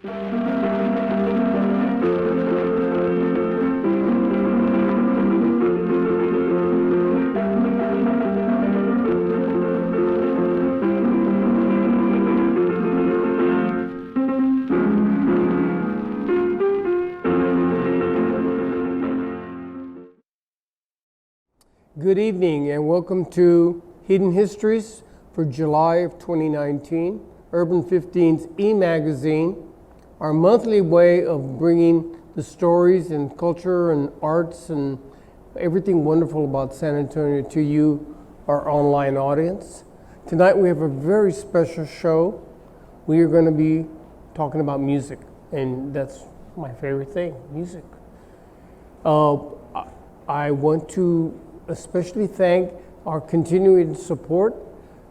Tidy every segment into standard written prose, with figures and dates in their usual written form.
Good evening and welcome to Hidden Histories for July of 2019, URBAN-15's e-magazine, our monthly way of bringing the stories and culture and arts and everything wonderful about San Antonio to you, our online audience. Tonight we have a very special show. We are going to be talking about music, and that's my favorite thing, music. I want to especially thank our continuing support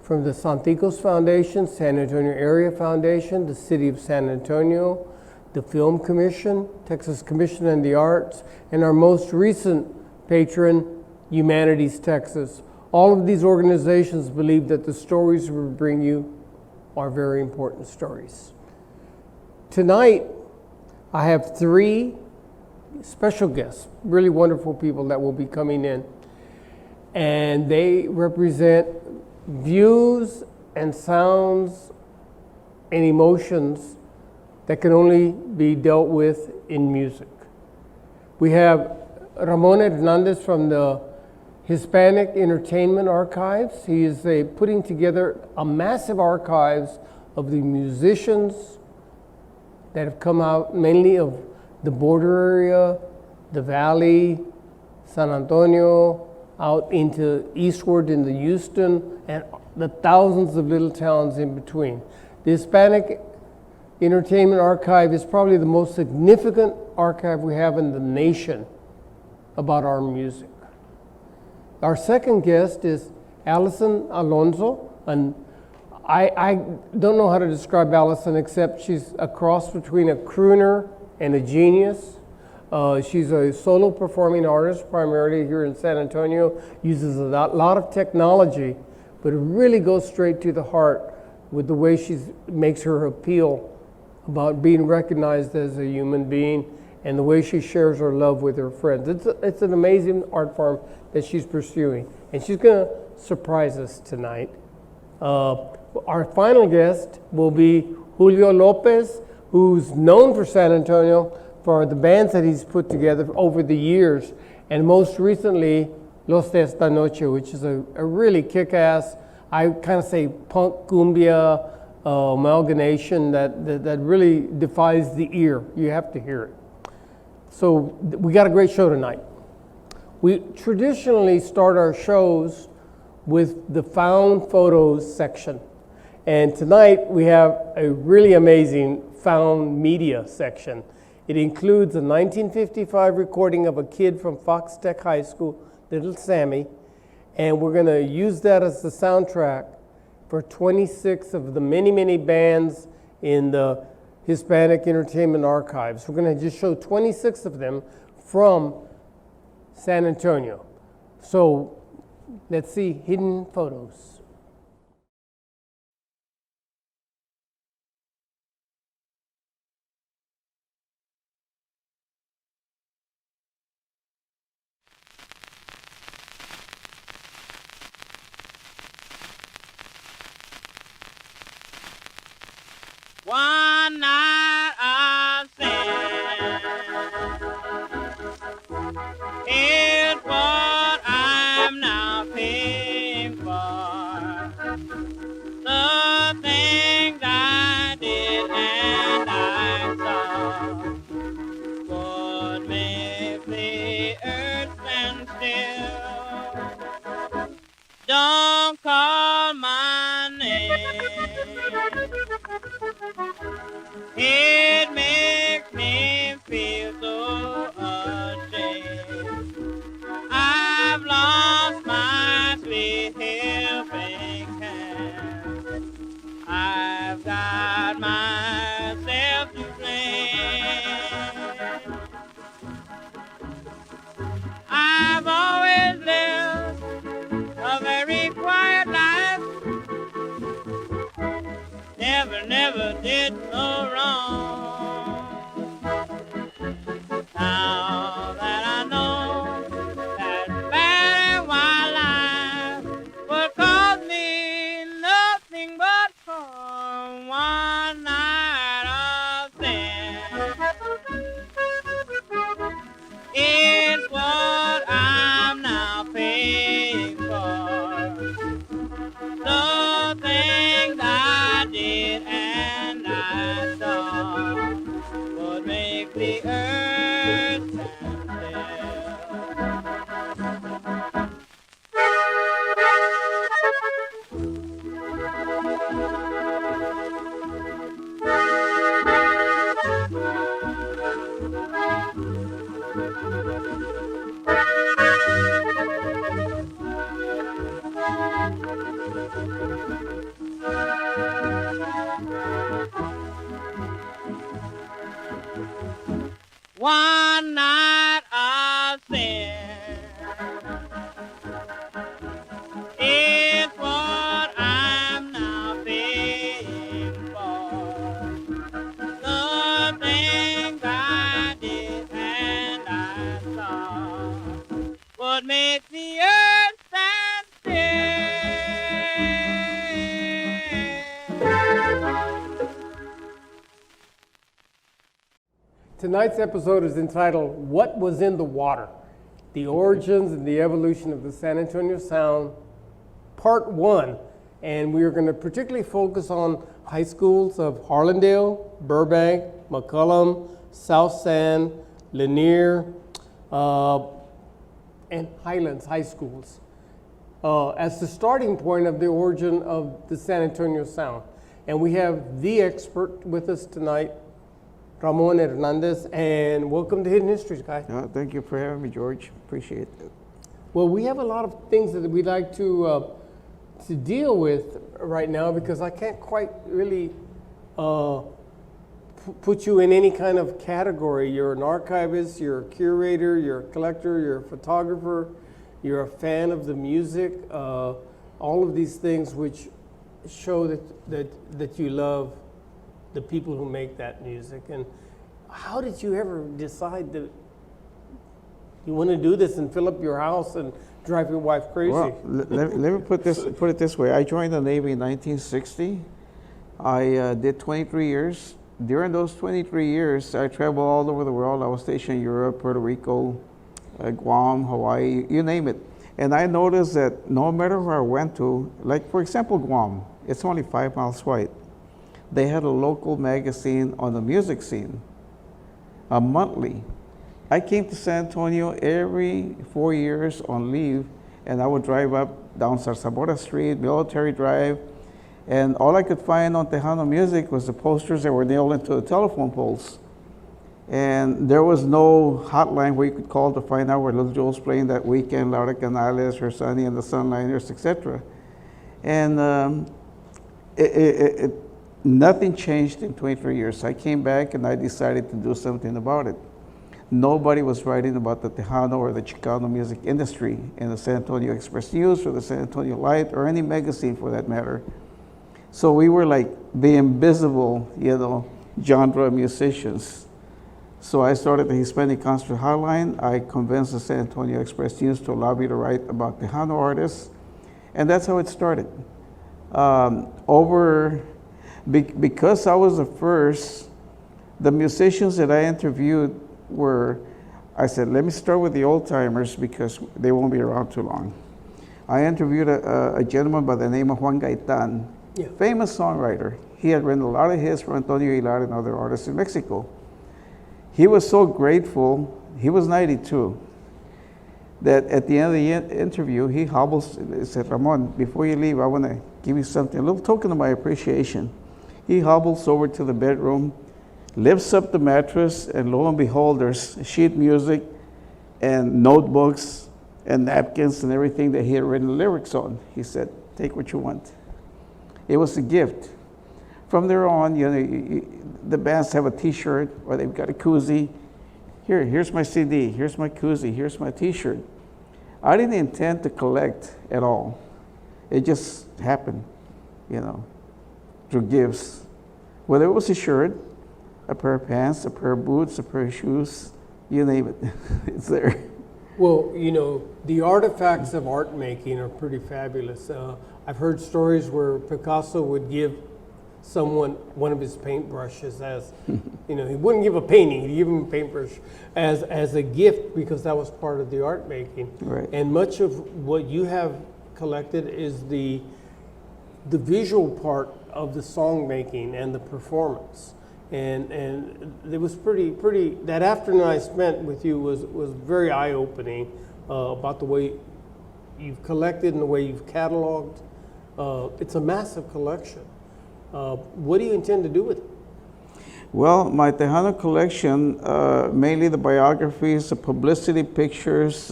from the Santikos Foundation, San Antonio Area Foundation, the City of San Antonio, the Film Commission, Texas Commission on the Arts, and our most recent patron, Humanities Texas. All of these organizations believe that the stories we bring you are very important stories. Tonight, I have three special guests, really wonderful people that will be coming in. And they represent views and sounds and emotions that can only be dealt with in music. We have Ramon Hernandez from the Hispanic Entertainment Archives. He is putting together a massive archives of the musicians that have come out, mainly of the border area, the Valley, San Antonio, out into eastward in the Houston, and the thousands of little towns in between. The Hispanic Entertainment Archive is probably the most significant archive we have in the nation about our music. Our second guest is Alyson Alonzo, and I don't know how to describe Alyson except she's a cross between a crooner and a genius. She's a solo performing artist, primarily here in San Antonio, uses a lot of technology, but it really goes straight to the heart with the way she makes her appeal about being recognized as a human being and the way she shares her love with her friends. It's an amazing art form that she's pursuing, and she's going to surprise us tonight. Our final guest will be Julio Lopez, who's known for San Antonio for the bands that he's put together over the years, and most recently, Los de Esta Noche, which is a really kick-ass, I kind of say punk cumbia amalgamation that really defies the ear. You have to hear it. So we got a great show tonight. We traditionally start our shows with the found photos section, and tonight we have a really amazing found media section. It includes a 1955 recording of a kid from Fox Tech High School, Little Sammy, and we're going to use that as the soundtrack for 26 of the many, many bands in the Hispanic Entertainment Archives. We're going to just show 26 of them from San Antonio. So let's see hidden photos. One night I said, here's what I'm now paying for. The things I did and I saw would make the earth stand still. Don't call my name. It makes me feel so ashamed. I've lost my sweet helping hand. I've got myself to blame. I've always lived a very quiet life. Never never did no wrong. Now that I know that bad and wild life would cause me nothing but for one night of sin. It's what I'm now paying for. The things I did and I saw would make the earth stand one night of sin. It's what I'm now paying for. The things I did and I saw would make the earth stand still. Tonight's episode is entitled, What Was in the Water? The Origins and the Evolution of the San Antonio Sound, Part 1. And we are going to particularly focus on high schools of Harlandale, Burbank, McCollum, South San, Lanier, and Highlands High Schools as the starting point of the origin of the San Antonio Sound. And we have the expert with us tonight, Ramon Hernandez, and welcome to Hidden Histories, guys. Thank you for having me, George. Appreciate it. Well, we have a lot of things that we'd like to deal with right now because I can't quite really put you in any kind of category. You're an archivist, you're a curator, you're a collector, you're a photographer, you're a fan of the music, all of these things which show that you love the people who make that music. And how did you ever decide that you want to do this and fill up your house and drive your wife crazy? Well, let me put it this way. I joined the Navy in 1960. I did 23 years. During those 23 years, I traveled all over the world. I was stationed in Europe, Puerto Rico, Guam, Hawaii, you name it. And I noticed that no matter where I went to, like for example, Guam, it's only 5 miles wide. They had a local magazine on the music scene, monthly. I came to San Antonio every 4 years on leave, and I would drive up down Zarzamora Street, Military Drive, and all I could find on Tejano music was the posters that were nailed into the telephone poles. And there was no hotline where you could call to find out where Little Joe's playing that weekend, Laura Canales, Her Sonny and the Sunliners, etc. And nothing changed in 23 years. I came back and I decided to do something about it. Nobody was writing about the Tejano or the Chicano music industry in the San Antonio Express News or the San Antonio Light or any magazine for that matter. So we were like the invisible, genre musicians. So I started the Hispanic Concert Hotline. I convinced the San Antonio Express News to allow me to write about Tejano artists. And that's how it started. Because I was the first, the musicians that I interviewed I said, let me start with the old timers because they won't be around too long. I interviewed a gentleman by the name of Juan Gaitan, famous songwriter. He had written a lot of hits for Antonio Aguilar and other artists in Mexico. He was so grateful, he was 92, that at the end of the interview, he hobbles and said, Ramon, before you leave, I want to give you something, a little token of my appreciation. He hobbles over to the bedroom, lifts up the mattress, and lo and behold, there's sheet music and notebooks and napkins and everything that he had written lyrics on. He said, take what you want. It was a gift. From there on, the bands have a t-shirt or they've got a koozie. Here's my CD, here's my koozie, here's my t-shirt. I didn't intend to collect at all. It just happened, through gifts. Whether it was a shirt, a pair of pants, a pair of boots, a pair of shoes, you name it, it's there. Well, you know, the artifacts of art making are pretty fabulous. I've heard stories where Picasso would give someone one of his paintbrushes as, you know, he wouldn't give a painting, he'd give him a paintbrush as a gift because that was part of the art making. Right. And much of what you have collected is the visual part of the song making and the performance. And it was pretty, that afternoon I spent with you was very eye-opening about the way you've collected and the way you've cataloged. It's a massive collection. What do you intend to do with it? Well, my Tejano collection, mainly the biographies, the publicity pictures,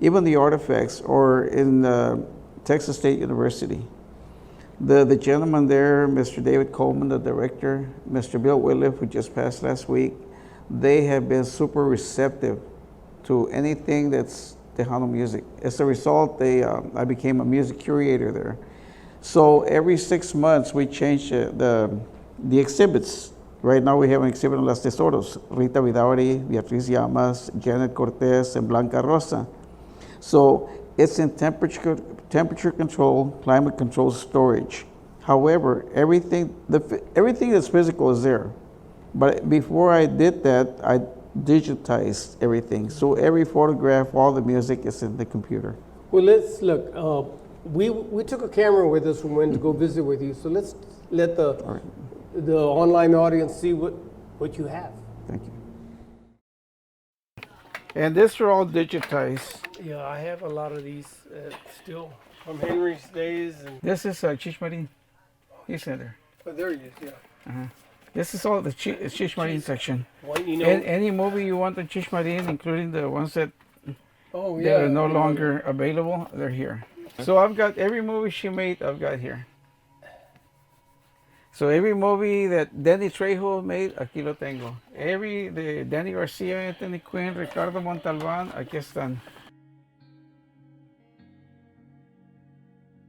even the artifacts, are in Texas State University. The gentleman there, Mr. David Coleman, the director, Mr. Bill Whitliff, who just passed last week, they have been super receptive to anything that's Tejano music. As a result, I became a music curator there. So every 6 months, we change the exhibits. Right now, we have an exhibit on Los Tesoros, Rita Vidauri, Beatriz Llamas, Janet Cortez, and Blanca Rosa. So it's in temperature control, climate control storage. However, everything that's physical is there. But before I did that, I digitized everything. So every photograph, all the music is in the computer. Well, let's look. We took a camera with us when we went to go visit with you. So let's let the online audience see what you have. Thank you. And these are all digitized. Yeah, I have a lot of these still from Henry's days. And This is Chish Marin. He's in there. oh, there he is. Yeah. Uh-huh. This is all the Chish Marin section. One, you know. Any movie you want on Chish Marin, including the ones that Oh yeah. that are no longer available, they're here. So I've got every movie she made, I've got here. So every movie that Danny Trejo made, aquí lo tengo. The Danny Garcia, Anthony Quinn, Ricardo Montalban, aquí están.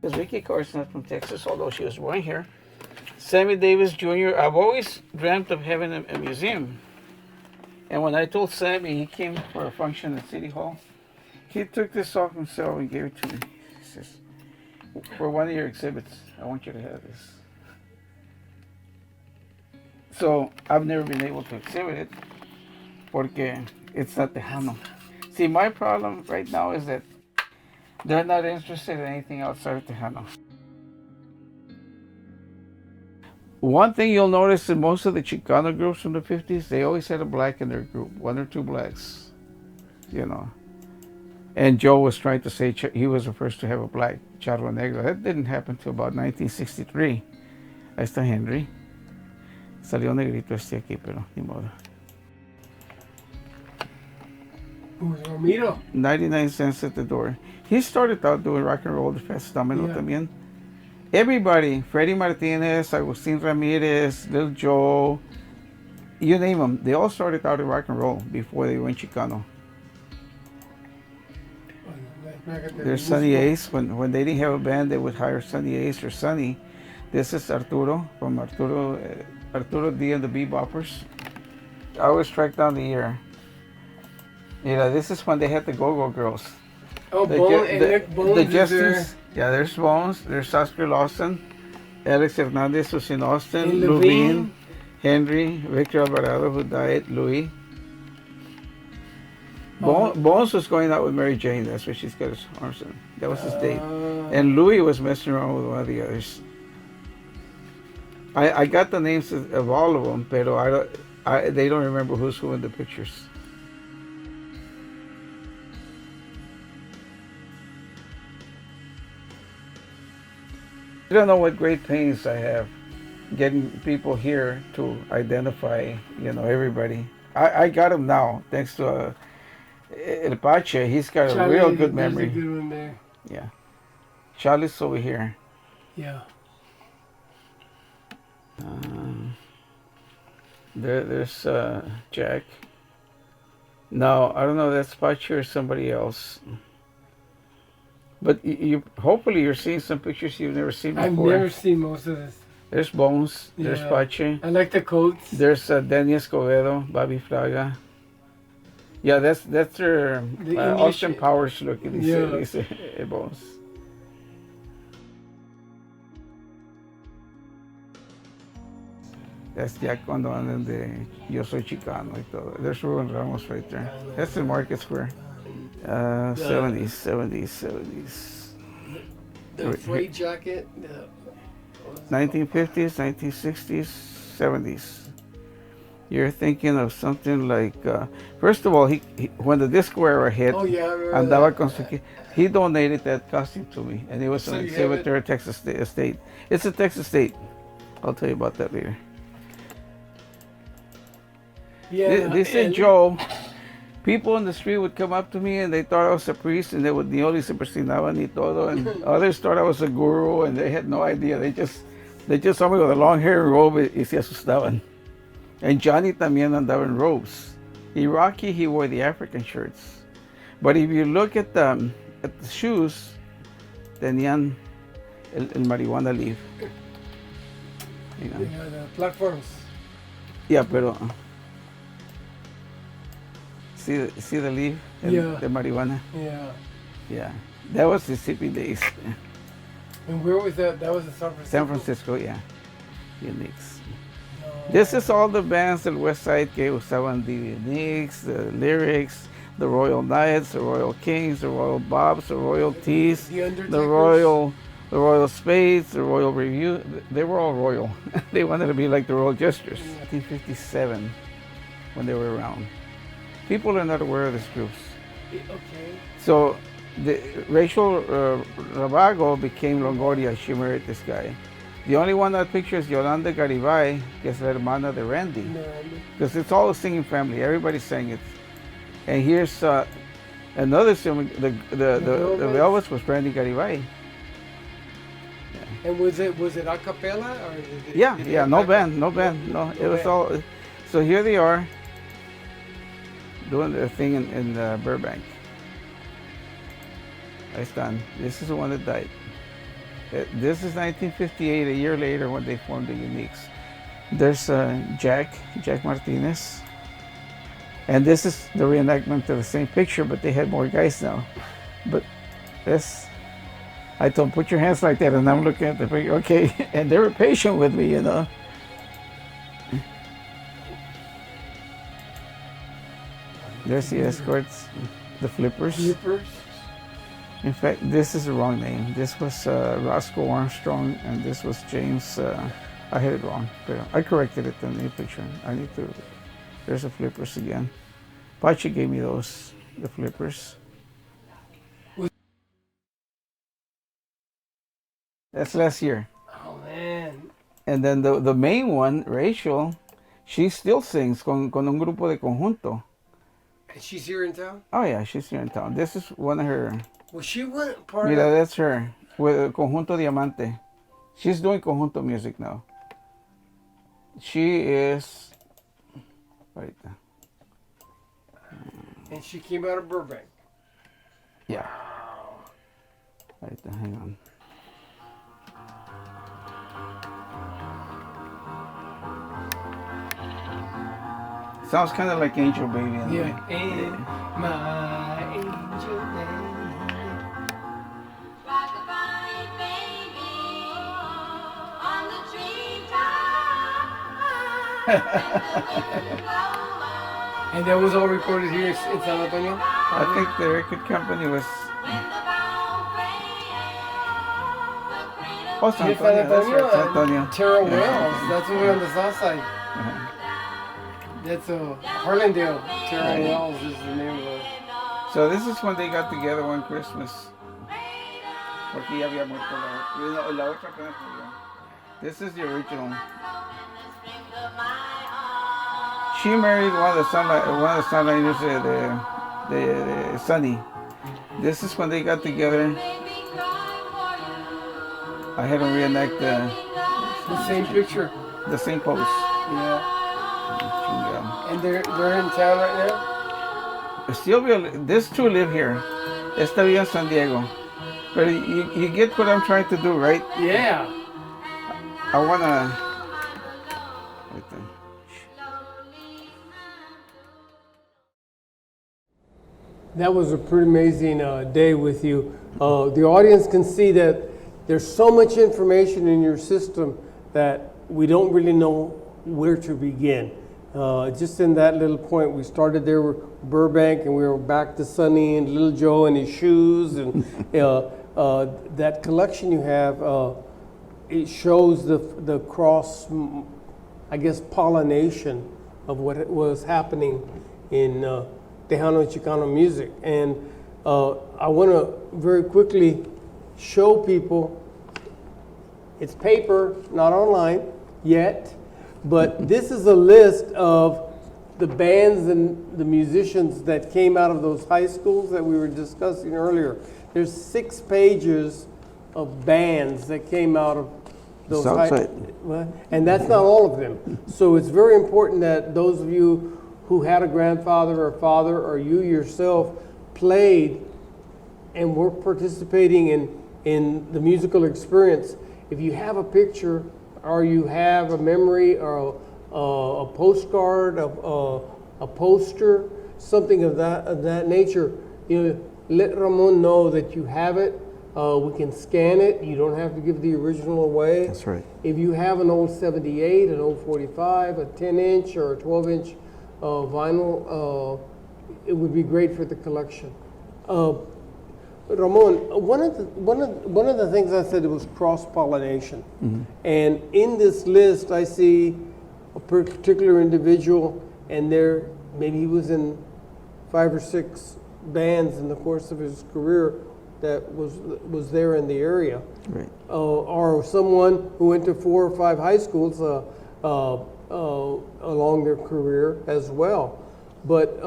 Because Vicky Carr's not from Texas, although she was born here. Sammy Davis Jr., I've always dreamt of having a museum. And when I told Sammy, he came for a function at City Hall, he took this off himself and gave it to me. He says, for one of your exhibits, I want you to have this. So I've never been able to exhibit it porque it's not Tejano. See, my problem right now is that they're not interested in anything outside of Tejano. One thing you'll notice in most of the Chicano groups from the 50s, they always had a black in their group, one or two blacks, you know. And Joe was trying to say he was the first to have a black, Charro Negro. That didn't happen until about 1963. Ahí está Henry. Salió negrito este aquí, pero ni modo. Who's Ramiro? 99 cents at the door. He started out doing rock and roll, the Fast Domino también. Everybody, Freddie Martinez, Agustin Ramirez, Lil Joe, you name them, they all started out in rock and roll before they went Chicano. There's Sonny Ace. When they didn't have a band, they would hire Sonny Ace or Sonny. This is Arturo from Arturo D and the Beboppers. I always track down the year. You know, this is when they had the Go-Go Girls. Oh, Bones the is Justins. Yeah, there's Bones. There's Oscar Lawson, Alex Hernandez, who's in Austin, And Luvine, Henry, Victor Alvarado, who died, Louis. Bones was going out with Mary Jane. That's where she's got his arms in. That was his date. And Louis was messing around with one of the others. I got the names of all of them, but they don't remember who's who in the pictures. You don't know what great pains I have getting people here to identify, you know, everybody. I got them now, thanks to El Pache. He's got a real good memory. There's a good one there. Yeah. Charlie's over here. Yeah. There's Jack. No, I don't know. That's Pache or somebody else. But you hopefully you're seeing some pictures you've never seen before. I've never seen most of this. There's Bones. There's Yeah. Pache. I like the coats. There's Denny Escobedo, Bobby Fraga. Yeah, that's their The English- Austin Powers look. Yeah. Dice Bones. That's ya cuando andan de Yo Soy Chicano y todo. There's Ruben Ramos right there. That's in Market Square. 70s. The frayed jacket. 1950s, 1960s, 70s. You're thinking of something like, first of all, he when the disco era hit, Oh yeah, I remember andaba that. con su, he donated that costume to me, and it was So an you have exhibit at Texas State. It's a Texas State. I'll tell you about that later. Yeah. They said, and- Joe, people in the street would come up to me and they thought I was a priest, and they would kneel y se persinaban y todo, and others thought I was a guru, and they had no idea. They just saw me with a long hair and robe y se asustaban. And Johnny también andaba in robes. Y Rocky, he wore the African shirts. But if you look at the shoes, tenían el marihuana leaf. You know? Yeah, the platforms. Yeah, pero see the leaf, Yeah. the marijuana. Yeah. Yeah, that was the hippie days. And where was that? That was in San Francisco. San Francisco, yeah. Unix. No. This is all the bands del Westside que usaban the Unix, the Lyrics, the Royal Knights, the Royal Kings, the Royal Bobs, the Royal Tees, The Undertakers. the Royal Spades, the Royal Review. They were all royal. They wanted to be like the Royal Jesters. 1957, when they were around. People are not aware of these groups. Okay. So Rachel Rabago became Longoria. She married this guy. The only one that picture is Yolanda Garibay, que es la hermana de Randy. No, Because it's all a singing family. Everybody sang it. And here's another singer. The Velvets was Randy Garibay. and was it a cappella or? Did it, Yeah, did it yeah. have No backup? band, no band. No, it was band. all. So here they are doing their thing in Burbank. Ahí están. This is the one that died. This is 1958, a year later when they formed the Uniques. There's Jack Martinez. And this is the reenactment of the same picture, but they had more guys now. But this, I told them, put your hands like that, and I'm looking at the picture, okay. And they were patient with me, you know. There's the Escorts, the Flippers. Flippers. In fact, this is the wrong name. This was Roscoe Armstrong, and this was James. I had it wrong, but I corrected it in the new picture. I need to. There's the Flippers again. Pachi gave me those, the Flippers. That's last year. Oh man. And then the main one, Rachel, she still sings con un grupo de conjunto. And she's here in town. Oh yeah, she's here in town. This is one of her. Well, she went part Mira, of. that's her with Conjunto Diamante. She's doing conjunto music now. She is. Ahorita. And she came out of Burbank. Yeah. Ahorita, hang on. Sounds kind of like Angel Baby in a way. Yeah. And my angel baby. Rock-a-bye, baby, on the treetop. And that was all recorded here in San Antonio. I think the record company was. Oh, San Yes, Antonio. That's right, San and Antonio. Tara Wells. That's over on the south side. That's Harlandale. Tara Right. Wells is the name of it. So this is when they got together one Christmas. Porque ya había muerto la otra apenas murió. This is the original. She married one of the songwriters de Sunny. This is when they got together. I had them reenact The same picture. the same pose. Yeah. Chinga. And they're in town right now. Silvia, these two live here. Esta vive en San Diego. But you get what I'm trying to do, right? Yeah. I wanna. Right there. That was a pretty amazing day with you. The audience can see that there's so much information in your system that we don't really know where to begin. Just in that little point, we started there with Burbank, and we were back to Sonny and Little Joe and his shoes, and that collection you have, it shows the cross, I guess, pollination of what was happening in Tejano and Chicano music. And I want to very quickly show people, it's paper, not online yet, but this is a list of the bands and the musicians that came out of those high schools that we were discussing earlier. There's 6 pages of bands that came out of those Southside. and that's not all of them. So it's very important that those of you who had a grandfather or father, or you yourself played and were participating in the musical experience, if you have a picture or you have a memory or a postcard, a poster, something of that nature, let Ramon know that you have it. We can scan it. You don't have to give the original away. That's right. If you have an old 78, an old 45, a 10-inch or a 12-inch vinyl, it would be great for the collection. Ramon, one of the things I said was cross-pollination. Mm-hmm. And in this list, I see a particular individual, and maybe he was in 5 or 6 bands in the course of his career that was there in the area. Right. Or someone who went to 4 or 5 high schools along their career as well. But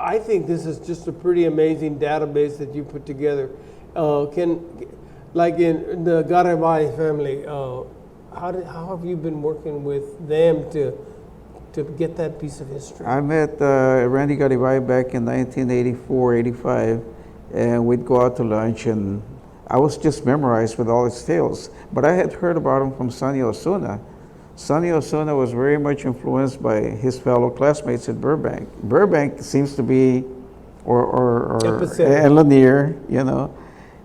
I think this is just a pretty amazing database that you put together. Like in the Garibay family, how have you been working with them to get that piece of history? I met Randy Garibay back in 1984, 85, and we'd go out to lunch, and I was just memorized with all his tales. But I had heard about him from Sonny Osuna. Sonny Osuna was very much influenced by his fellow classmates at Burbank. Burbank seems to be, or and Lanier,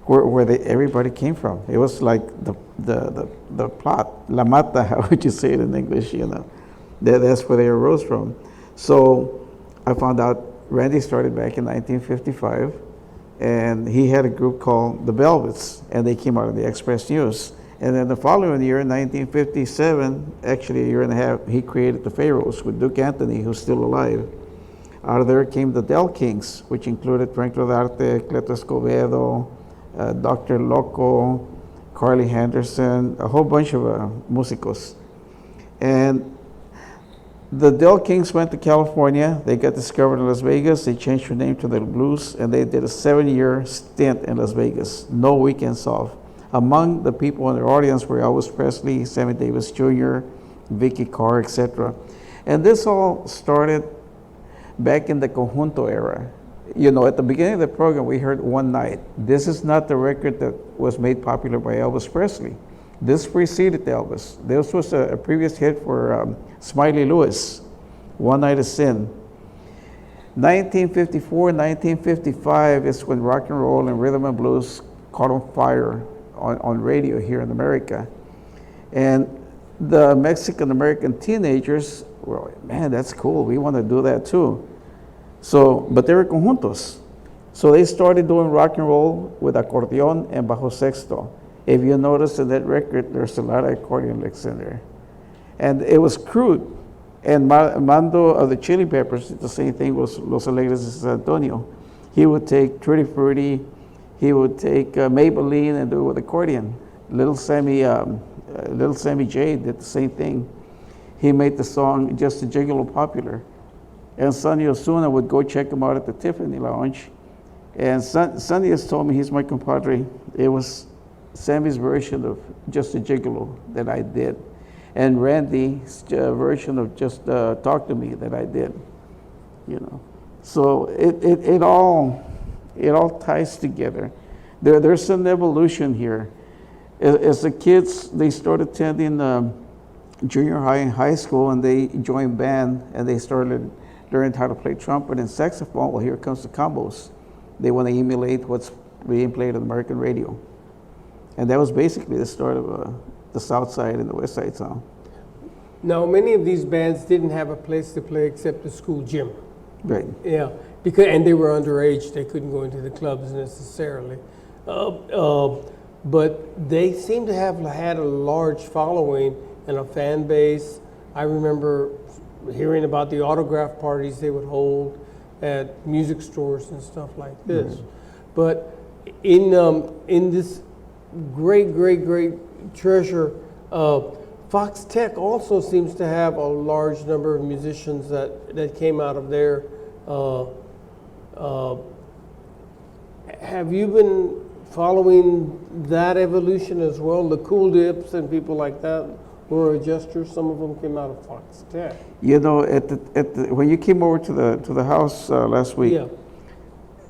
where everybody came from. It was like the plot, La Mata, how would you say it in English, That's where they arose from. So I found out Randy started back in 1955, and he had a group called the Velvets, and they came out of the Express News. And then the following year, in 1957, actually a year and a half, he created the Pharaohs with Duke Anthony, who's still alive. Out of there came the Del Kings, which included Frank Rodarte, Cleto Escobedo, Dr. Loco, Carly Henderson, a whole bunch of músicos. And the Del Kings went to California. They got discovered in Las Vegas. They changed their name to the Blues, and they did a 7-year stint in Las Vegas, no weekends off. Among the people in their audience were Elvis Presley, Sammy Davis Jr., Vicky Carr, etc. And this all started back in the conjunto era. At the beginning of the program, we heard One Night. This is not the record that was made popular by Elvis Presley. This preceded Elvis. This was a previous hit for Smiley Lewis, One Night of Sin. 1954, 1955 is when rock and roll and rhythm and blues caught on fire on radio here in America. And the Mexican-American teenagers were like, man, that's cool. We want to do that too. But they were conjuntos. So they started doing rock and roll with accordion and bajo sexto. If you notice in that record, there's a lot of accordion licks in there. And it was crude. And Mando of the Chili Peppers did the same thing with Los Alegres de San Antonio. He would take Tutti Frutti, he would take Maybelline and do it with accordion. Little Sammy J did the same thing. He made the song Just a Gigolo popular. And Sonny Osuna would go check him out at the Tiffany Lounge. And Sonny has told me, he's my compadre, it was Sammy's version of Just a Gigolo that I did. And Randy's version of Just Talk to Me that I did. So it all ties together. There's an evolution here. As the kids, they started attending junior high and high school, and they joined band, and they started learning how to play trumpet and saxophone. Well, here comes the combos. They want to emulate what's being played on American radio. And that was basically the start of the South Side and the West Side sound. Now, many of these bands didn't have a place to play except the school gym. Right. Yeah, and they were underage. They couldn't go into the clubs necessarily. But they seem to have had a large following and a fan base. I remember hearing about the autograph parties they would hold at music stores and stuff like this. But in this great treasure, Fox Tech also seems to have a large number of musicians that came out of there. Have you been following that evolution as well? The Cool Dips and people like that were adjusters. Some of them came out of Fox Tech. You know, when you came over to the house last week, Yeah.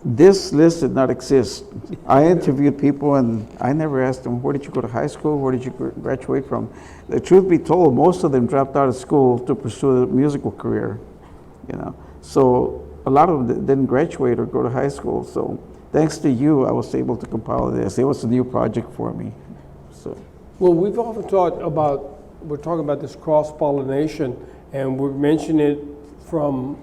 this list did not exist. I interviewed people, and I never asked them, where did you go to high school? Where did you graduate from? The truth be told, most of them dropped out of school to pursue a musical career, you know. So a lot of them didn't graduate or go to high school. So thanks to you, I was able to compile this. It was a new project for me. So. Well, we've often we're talking about this cross-pollination, and we're mentioning it from,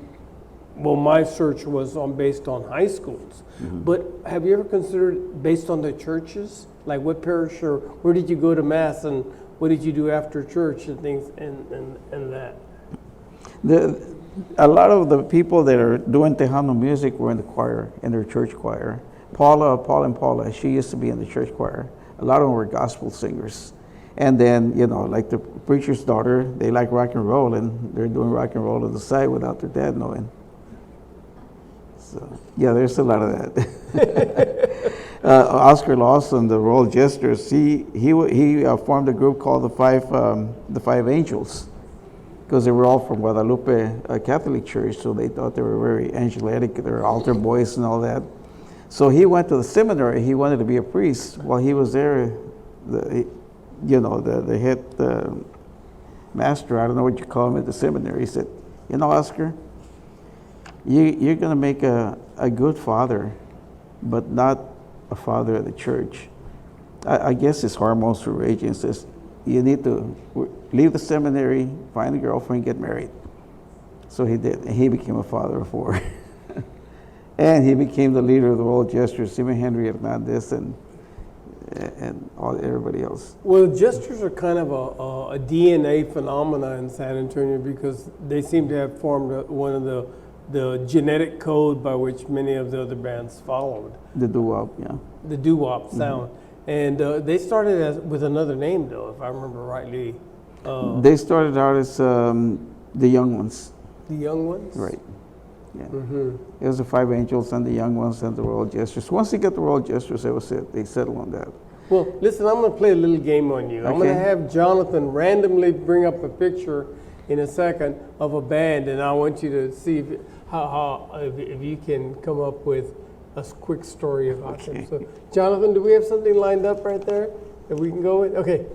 well, my search was based on high schools. But have you ever considered based on the churches? Like what parish or where did you go to mass and what did you do after church and things and that? A lot of the people that are doing Tejano music were in the choir, in their church choir. Paula, she used to be in the church choir. A lot of them were gospel singers. And then, you know, like the preacher's daughter, they like rock and roll, and they're doing rock and roll on the side without their dad knowing. So, yeah, there's a lot of that. Oscar Lawson, the Royal Jesters, he formed a group called the Five Angels, because they were all from Guadalupe Catholic Church, so they thought they were very angelic, they were altar boys and all that. So he went to the seminary. He wanted to be a priest. While he was there, the head master, I don't know what you call him at the seminary, he said, you know, Oscar, you're going to make a good father, but not a father of the church. I guess his hormones were raging and says, you need to leave the seminary, find a girlfriend, get married. So he did, and he became a father of four. And he became the leader of the Royal Jesters, Ramon Hernandez, and everybody else. Well, jesters are kind of a DNA phenomena in San Antonio because they seem to have formed one of the genetic code by which many of the other bands followed. The doo-wop, yeah. The doo-wop sound. And they started with another name, though, if I remember rightly. They started out as the Young Ones. The Young Ones? Right. Yeah. It was the Five Angels and the Young Ones and the Royal Jesters. Once they got the Royal Jesters, that was it. They settled on that. Well, listen, I'm going to play a little game on you. I'm going to have Jonathan randomly bring up a picture in a second of a band, and I want you to see if you can come up with a quick story about them. So, Jonathan, do we have something lined up right there that we can go with? Okay.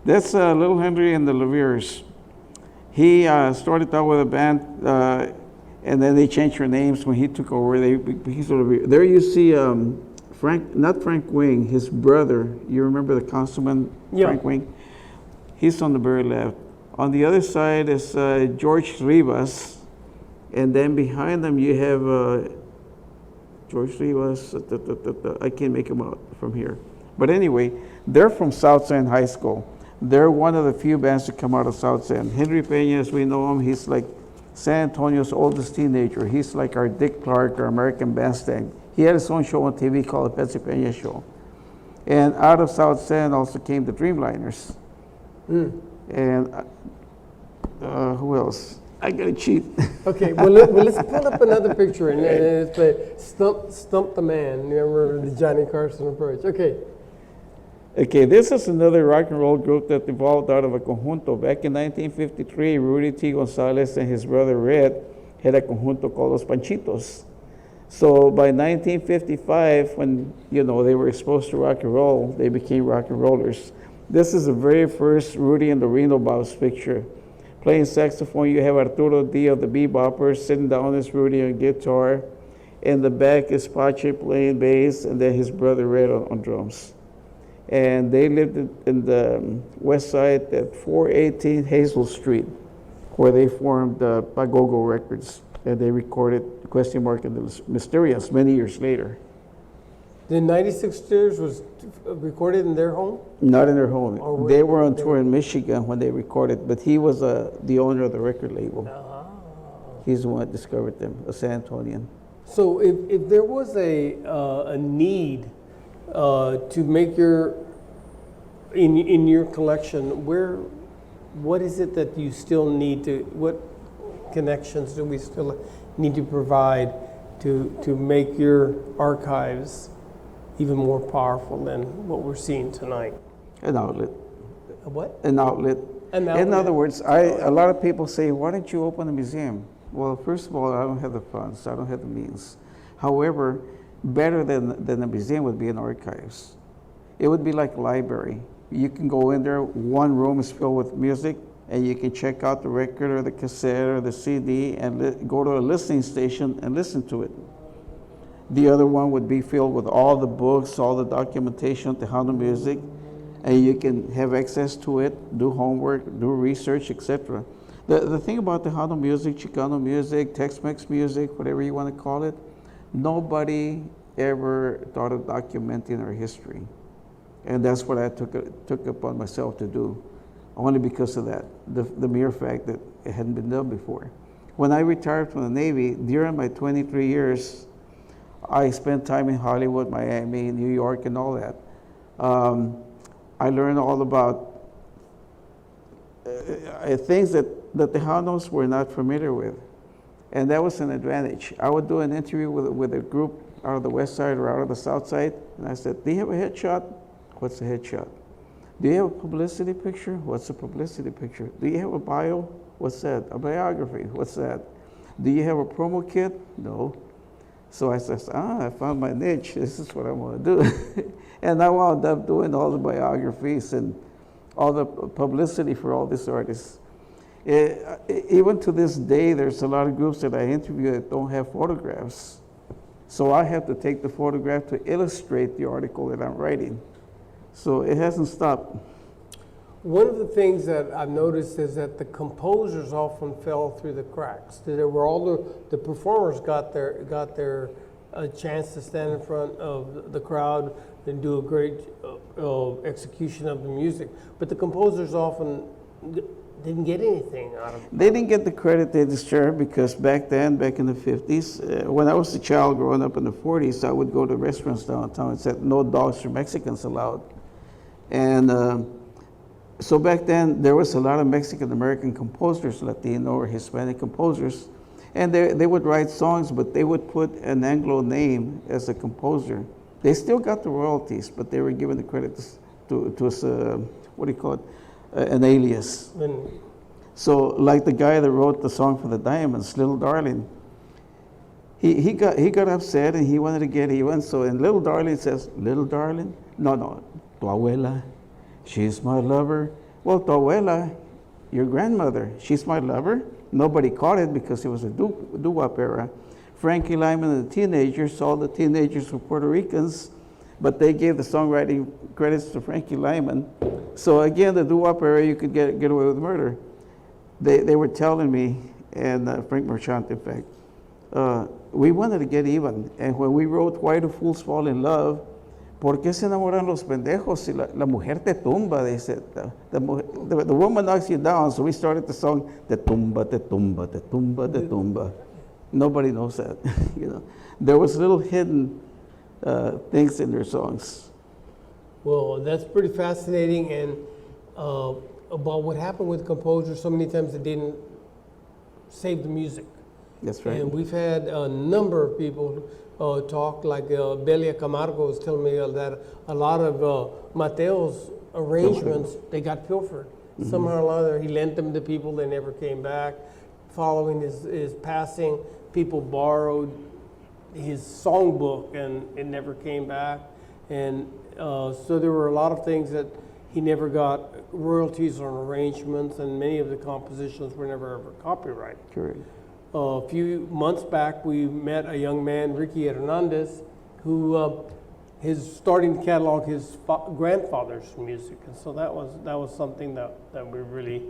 That's Little Henry and the Leveres. He started out with a band, and then they changed their names when he took over. There you see not Frank Wing, his brother. You remember the councilman, Frank Wing? He's on the very left. On the other side is George Rivas, and then behind them you have George Rivas. I can't make him out from here. But anyway, they're from South End High School. They're one of the few bands to come out of South End. Henry Peña, as we know him, he's like San Antonio's oldest teenager. He's like our Dick Clark, our American Bandstand. He had his own show on TV called the Pennsylvania Show. And out of South End also came the Dreamliners. And who else? I gotta cheat. Okay, well, let's pull up another picture and let's play Stump the Man. You remember the Johnny Carson approach. Okay, this is another rock and roll group that evolved out of a conjunto. Back in 1953, Rudy T. Gonzalez and his brother Red had a conjunto called Los Panchitos. So by 1955, when they were exposed to rock and roll, they became rock and rollers. This is the very first Rudy and the Reno Bops picture. Playing saxophone, you have Arturo D of the Beboppers sitting down as Rudy on guitar. In the back is Pache playing bass, and then his brother Red on drums. And they lived in the Westside at 418 Hazel Street, where they formed Pagogo Records. And they recorded Question Mark and the Mysterious many years later. The 96 Tears was recorded in their home? Not in their home. Or They were on tour in Michigan when they recorded, but he was the owner of the record label. He's the one that discovered them, a San Antonian. So if there was a need to make in your collection, what is it that you still need to, what connections do we still need to provide to make your archives even more powerful than what we're seeing tonight? An outlet. A what? An outlet. An outlet. In other words, a lot of people say, why don't you open a museum? Well, first of all, I don't have the funds. I don't have the means. However, better than a museum would be an archives. It would be like a library. You can go in there, one room is filled with music, and you can check out the record or the cassette or the CD and go to a listening station and listen to it. The other one would be filled with all the books, all the documentation, Tejano music, and you can have access to it, do homework, do research, etc. The thing about Tejano music, Chicano music, Tex-Mex music, whatever you want to call it, nobody ever thought of documenting our history. And that's what I took upon myself to do, only because of that, the mere fact that it hadn't been done before. When I retired from the Navy, during my 23 years, I spent time in Hollywood, Miami, New York, and all that. I learned all about things that the Tejanos were not familiar with. And that was an advantage. I would do an interview with a group out of the West Side or out of the South Side, and I said, do you have a headshot? What's a headshot? Do you have a publicity picture? What's a publicity picture? Do you have a bio? What's that? A biography? What's that? Do you have a promo kit? No. So I said, I found my niche. This is what I want to do. And I wound up doing all the biographies and all the publicity for all these artists. Even to this day, there's a lot of groups that I interview that don't have photographs. So I have to take the photograph to illustrate the article that I'm writing. So it hasn't stopped. One of the things that I've noticed is that the composers often fell through the cracks. There were all the performers got their chance to stand in front of the crowd and do a great execution of the music, but the composers often didn't get anything out of it. They didn't get the credit they deserved because back in the 50s, when I was a child growing up in the 40s, I would go to restaurants downtown and said, no dogs or Mexicans allowed. And so back then, there was a lot of Mexican-American composers, Latino or Hispanic composers, and they would write songs, but they would put an Anglo name as a composer. They still got the royalties, but they were given the credit to what do you call it, an alias. So like the guy that wrote the song for the Diamonds, Little Darling, he got upset and he wanted to get even. So in Little Darling says, Little Darling, no, tu abuela, she's my lover. Well, tu abuela, your grandmother, she's my lover. Nobody caught it because it was a doo-wop era. Frankie Lyman and the Teenagers, all the teenagers were Puerto Ricans, but they gave the songwriting credits to Frankie Lyman. So again, the doo-wop era, you could get away with murder. They were telling me, and Frank Marchant, in fact, we wanted to get even. And when we wrote Why Do Fools Fall in Love, ¿por qué se enamoran los pendejos si la mujer te tumba? They said, the woman knocks you down. So we started the song, te tumba, te tumba, te tumba, te tumba. Nobody knows that. There was little hidden things in their songs. Well, that's pretty fascinating, and about what happened with composers, so many times they didn't save the music. That's right. And we've had a number of people talk, like Belia Camargo was telling me that a lot of Mateo's arrangements, they got pilfered. Mm-hmm. Somehow or other, he lent them to people, they never came back. Following his passing, people borrowed his songbook, and it never came back. And so there were a lot of things that he never got royalties on arrangements, and many of the compositions were never ever copyrighted. Correct. A few months back, we met a young man, Ricky Hernandez, who is starting to catalog his grandfather's music, and so that was something that we really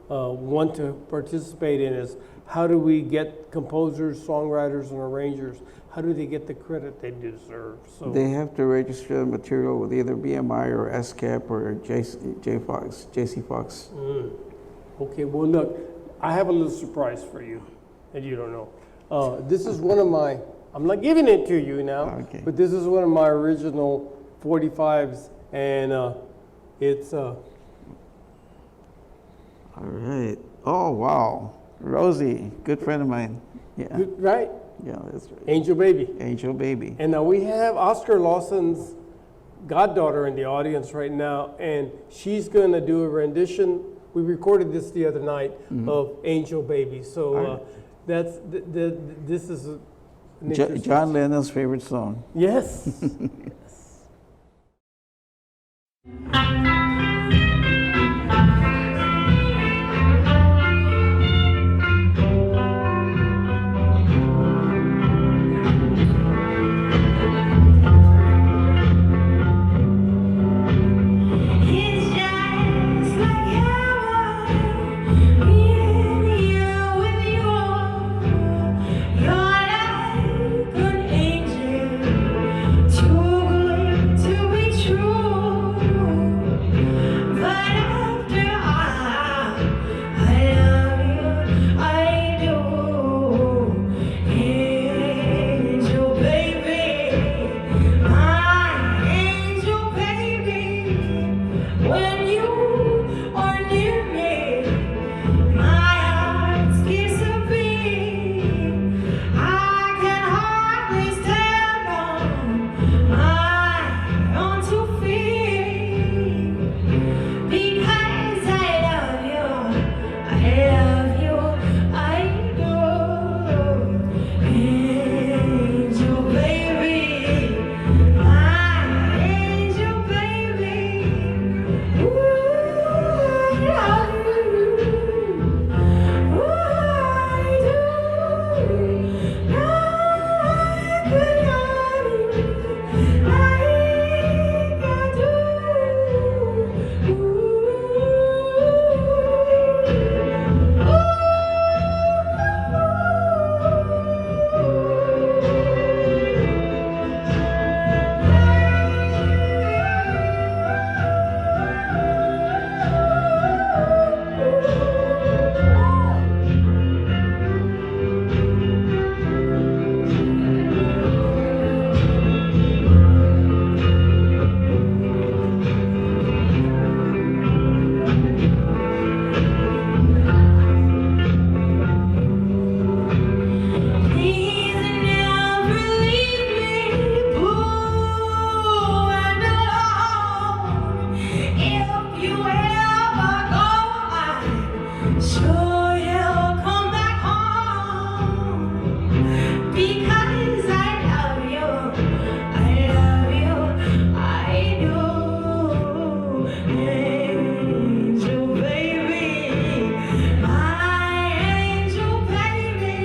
want to participate in. Is how do we get composers, songwriters, and arrangers? How do they get the credit they deserve? So They have to register the material with either BMI or SCAP or JC Fox. Okay, well look, I have a little surprise for you that you don't know. This is one of my, I'm not giving it to you now, Okay. but this is one of my original 45s, and it's, All right. Oh, wow. Rosie, good friend of mine. Yeah. good, right? Yeah, that's right. Angel Baby. Angel Baby. And now we have Oscar Lawson's goddaughter in the audience right now, and she's going to do a rendition. We recorded this the other night of Angel Baby. So that's this is an interesting- John Lennon's favorite song. Yes. It's just like heaven, being here with you. You're like an angel, too good to be true. But after all, I love you, I do. Angel baby, my angel baby. When you are near me, my heart skips a beat. I can hardly stand on my own 2 feet. Because I love you, I do. Angel baby, my angel baby. Ooh, I love you. Ooh, I do. Like a love like I do. Please never leave me blue and alone. If you ever go, I'm sure you'll come back home. Because I love you, I do. Angel baby, my angel baby.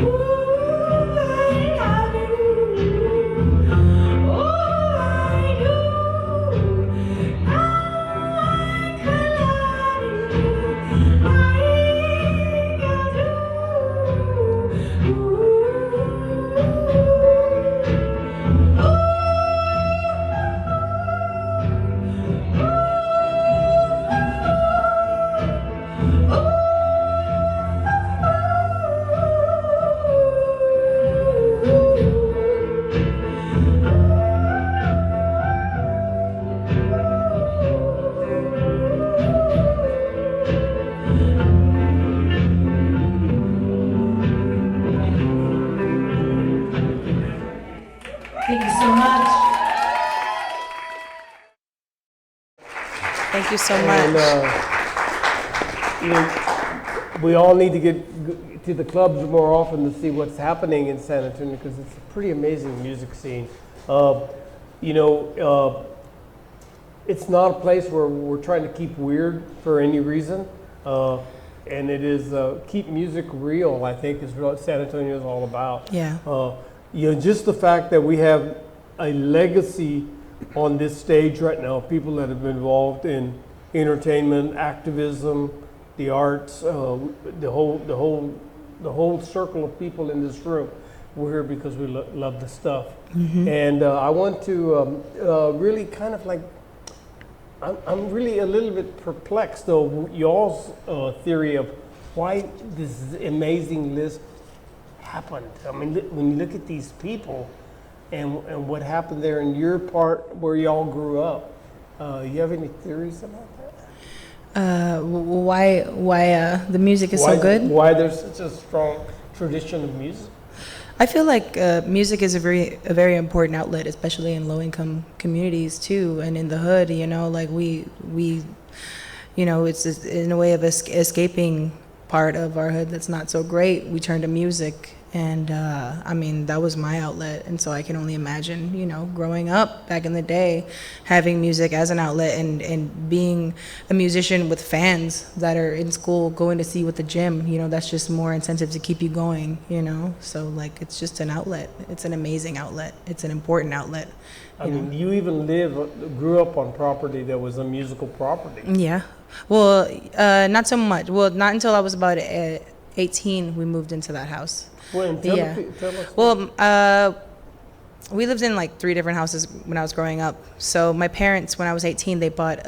Ooh, I love you. Oh, I do. I can love you like I do. Thank you so much. Thank you so And much. you know, we all need to get to the clubs more often to see what's happening in San Antonio because it's a pretty amazing music scene. It's not a place where we're trying to keep weird for any reason. And it is keep music real, I think, is what San Antonio is all about. Yeah. Just the fact that we have a legacy on this stage right now, people that have been involved in entertainment, activism, the arts, the whole circle of people in this room. We're here because we love the stuff. Mm-hmm. And I want to really kind of like, I'm really a little bit perplexed though, y'all's theory of why this amazing list happened. I mean, when you look at these people and what happened there in your part where y'all grew up, you have any theories about that? Why the music is so good? Why there's such a strong tradition of music? I feel like music is a very important outlet, especially in low-income communities too, and in the hood. Like we, it's in a way of escaping part of our hood that's not so great. We turn to music, and that was my outlet, and so I can only imagine, growing up back in the day, having music as an outlet, and being a musician with fans that are in school, going to see you at the gym. That's just more incentive to keep you going. So like it's just an outlet. It's an amazing outlet. It's an important outlet. I mean, you even grew up on property that was a musical property. Yeah. Well, not so much. Well, not until I was about 18, we moved into that house. Well, tell us. Well, we lived in like 3 different houses when I was growing up. So my parents, when I was 18, they bought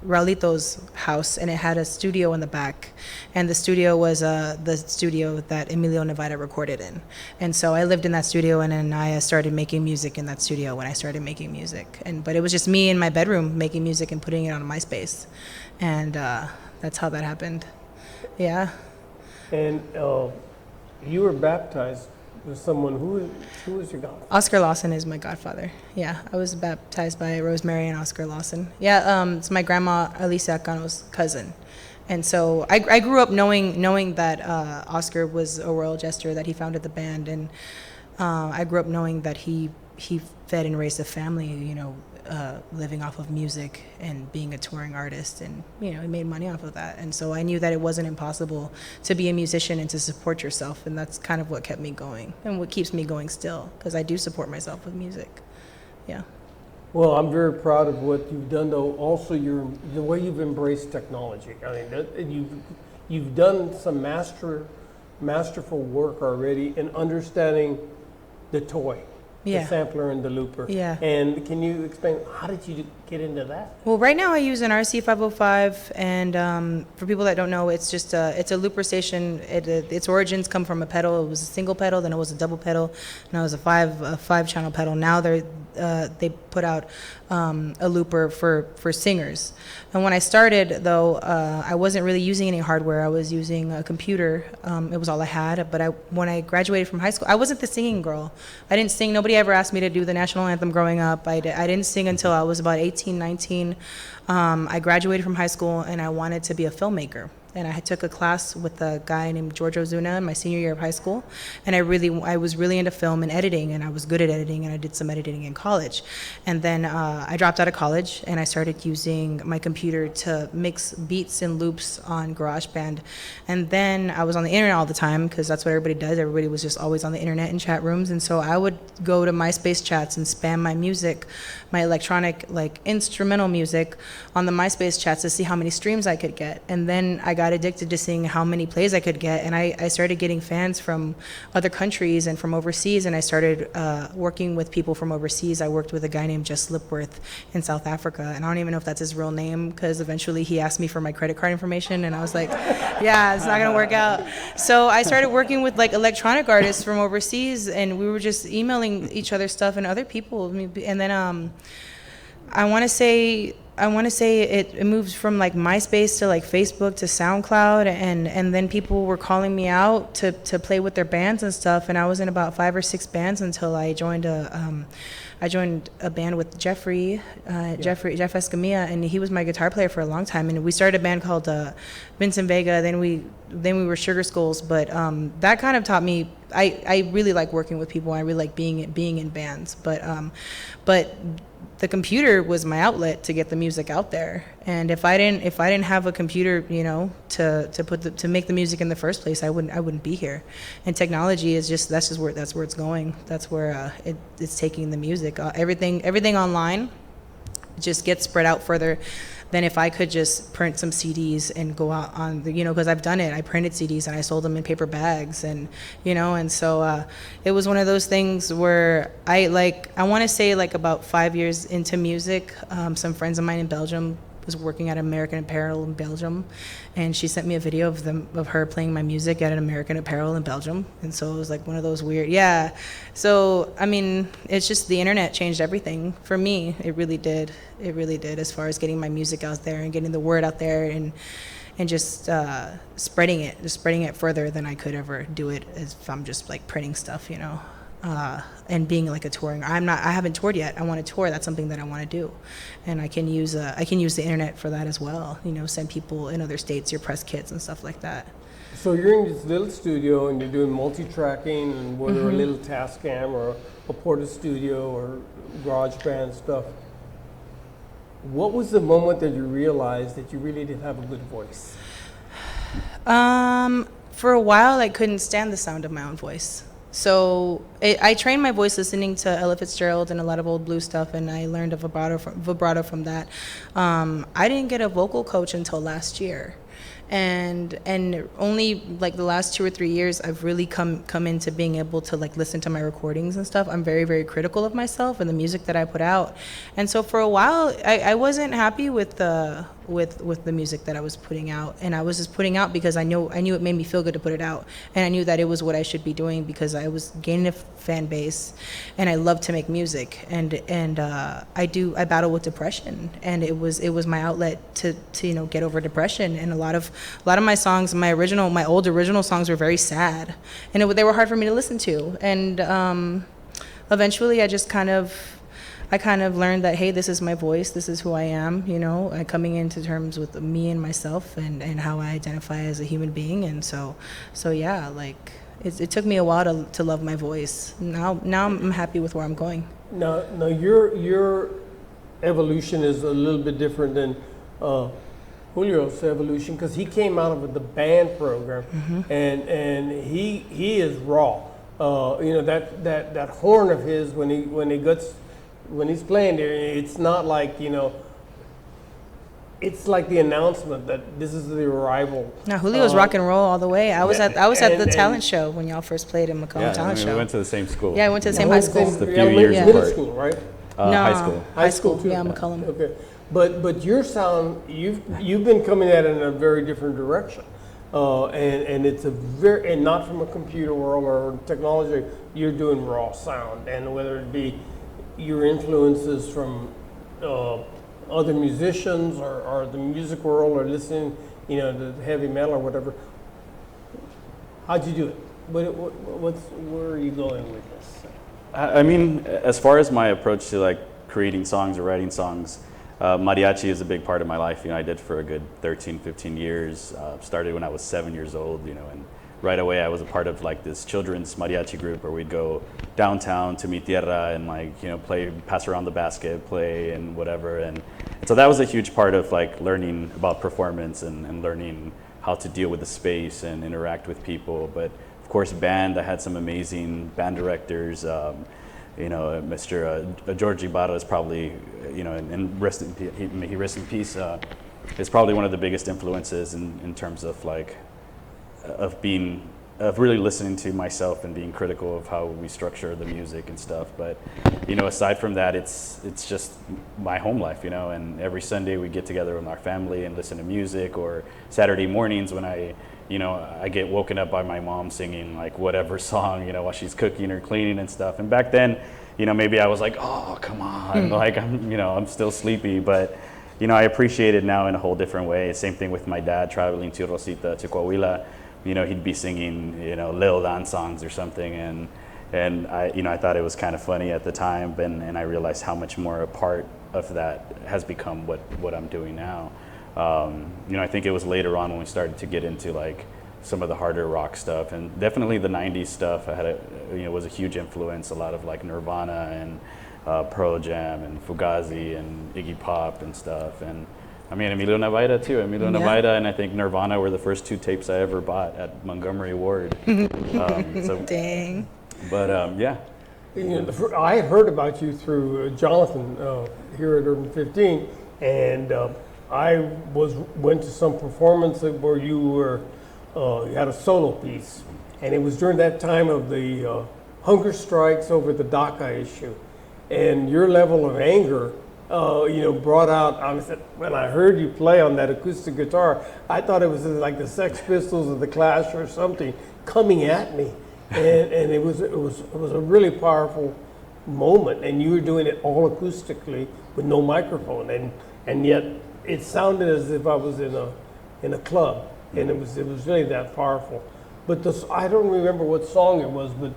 Raulito's house, and it had a studio in the back. And the studio was the studio that Emilio Nevada recorded in. And so I lived in that studio, and then I started making music in that studio when I started making music. But it was just me in my bedroom making music and putting it on MySpace. And that's how that happened. Yeah. And you were baptized with someone who was your godfather? Oscar Lawson is my godfather. Yeah, I was baptized by Rosemary and Oscar Lawson. Yeah, it's my grandma Alicia Cano's cousin. And so I grew up knowing that Oscar was a royal jester, that he founded the band, and I grew up knowing that he fed and raised a family, living off of music and being a touring artist, and he made money off of that. And so I knew that it wasn't impossible to be a musician and to support yourself, and that's kind of what kept me going and what keeps me going still, because I do support myself with music. Yeah. Well, I'm very proud of what you've done, though. Also, the way you've embraced technology. I mean, you've done some masterful work already in understanding the toy. Yeah. The sampler and the looper. Yeah. And can you explain, how did you get into that? Well, right now I use an RC505, and for people that don't know, it's just it's a looper station. Its origins come from a pedal. It was a single pedal, then it was a double pedal, now it's a five channel pedal. Now they put out a looper for singers. And when I started, though, I wasn't really using any hardware. I was using a computer. It was all I had. But when I graduated from high school, I wasn't the singing girl. I didn't sing. Nobody ever asked me to do the national anthem growing up. I didn't sing until I was about 18, 19. I graduated from high school, and I wanted to be a filmmaker. And I took a class with a guy named George Ozuna in my senior year of high school. And I was really into film and editing, and I was good at editing, and I did some editing in college. And then I dropped out of college, and I started using my computer to mix beats and loops on GarageBand. And then I was on the internet all the time, because that's what everybody does. Everybody was just always on the internet in chat rooms. And so I would go to MySpace chats and spam my music, my electronic, like instrumental music, on the MySpace chats to see how many streams I could get. And then I got addicted to seeing how many plays I could get, and I started getting fans from other countries and from overseas, and I started working with people from overseas. I worked with a guy named Jess Lipworth in South Africa, and I don't even know if that's his real name, because eventually he asked me for my credit card information, and I was like, yeah, it's not gonna work out. So I started working with like electronic artists from overseas, and we were just emailing each other stuff and other people. And then I want to say I want to say it moved from like MySpace to like Facebook to SoundCloud, and then people were calling me out to play with their bands and stuff, and I was in about 5 or 6 bands until I joined a band with Jeff Escamilla, and he was my guitar player for a long time, and we started a band called Vincent Vega. Then we were Sugar Skulls, but that kind of taught me. I really like working with people. I really like being in bands, but the computer was my outlet to get the music out there. And if I didn't have a computer, you know, to make the music in the first place, I wouldn't be here. And technology is that's where it's going. That's where it's taking the music. Everything online just gets spread out further than if I could just print some CDs and go out on the, you know, because I've done it. I printed CDs and I sold them in paper bags, and you know, and so it was one of those things where I want to say like about 5 years into music, some friends of mine in Belgium was working at American Apparel in Belgium, and she sent me a video of her playing my music at an American Apparel in Belgium, and so it was like one of those weird, yeah. So I mean, it's just the internet changed everything for me. It really did. It really did, as far as getting my music out there and getting the word out there, and just spreading it further than I could ever do it if I'm just like printing stuff, you know. And being like a touring, I haven't toured yet. I want to tour. That's something that I want to do, and I can use the internet for that as well. You know, send people in other states your press kits and stuff like that. So you're in this little studio and you're doing multi-tracking, and whether a little Tascam or a Porta Studio or GarageBand stuff. What was the moment that you realized that you really didn't have a good voice? For a while, I couldn't stand the sound of my own voice. So I trained my voice listening to Ella Fitzgerald and a lot of old blues stuff, and I learned a vibrato from that. I didn't get a vocal coach until last year. And only like the last 2 or 3 years I've really come into being able to like listen to my recordings and stuff. I'm very, very critical of myself and the music that I put out. And so for a while I wasn't happy with the music that I was putting out, and I was just putting out because I knew it made me feel good to put it out, and I knew that it was what I should be doing because I was gaining a fan base and I love to make music, and I battle with depression, and it was my outlet to you know, get over depression. And a lot of my songs, my old original songs were very sad, and they were hard for me to listen to, and eventually I kind of learned that, hey, this is my voice, this is who I am, you know, coming into terms with me and myself and how I identify as a human being. And so yeah, like it took me a while to love my voice. Now I'm happy with where I'm going. Now your evolution is a little bit different than Julio's evolution, because he came out of the band program, and he is raw. You know, that horn of his when he's playing there, it's not like, you know, it's like the announcement that this is the arrival. Now Julio's rock and roll all the way. I was at the talent show when y'all first played in Macomb Talent Show. We went to the same school. Yeah, I went to the same high school. Just a few years middle apart. school, right? No, High school. High school too. Yeah, McCullum. Okay, but your sound, you've been coming at it in a very different direction, and it's and not from a computer world or technology. You're doing raw sound, and whether it be your influences from other musicians or the music world, or listening, you know, to heavy metal or whatever. How'd you do it? Where are you going with this? I mean, as far as my approach to like creating songs or writing songs, mariachi is a big part of my life. You know, I did for a good 13, 15 years. Started when I was 7 years old, you know, and right away I was a part of like this children's mariachi group where we'd go downtown to Mi Tierra and like, you know, pass around the basket, play and whatever. And so that was a huge part of like learning about performance and learning how to deal with the space and interact with people. But of course, band, I had some amazing band directors. You know, Mr. George Ibarra is probably, you know, and may he rest in peace, is probably one of the biggest influences in terms of like, of really listening to myself and being critical of how we structure the music and stuff. But, you know, aside from that, it's just my home life, you know, and every Sunday we get together with our family and listen to music, or Saturday mornings when I get woken up by my mom singing like whatever song, you know, while she's cooking or cleaning and stuff. And back then, you know, maybe I was like, oh, come on, like I'm still sleepy, but I appreciate it now in a whole different way. Same thing with my dad traveling to Rosita, to Coahuila. He'd be singing, Lil Dan songs or something, and I thought it was kind of funny at the time, and I realized how much more a part of that has become what I'm doing now. I think it was later on when we started to get into like some of the harder rock stuff, and definitely the 90s stuff was a huge influence. A lot of like Nirvana and Pearl Jam and Fugazi and Iggy Pop and stuff, and I mean Emilio Navaira too. Navaira and I think Nirvana were the first 2 tapes I ever bought at Montgomery Ward. Dang. But yeah. I had heard about you through Jonathan here at Urban 15, and I went to some performance where you had a solo piece, and it was during that time of the hunger strikes over the DACA issue, and your level of anger, brought out. When I heard you play on that acoustic guitar, I thought it was like the Sex Pistols or the Clash or something coming at me, and it was a really powerful moment, and you were doing it all acoustically with no microphone, and yet it sounded as if I was in a club, and it was really that powerful. But I don't remember what song it was, but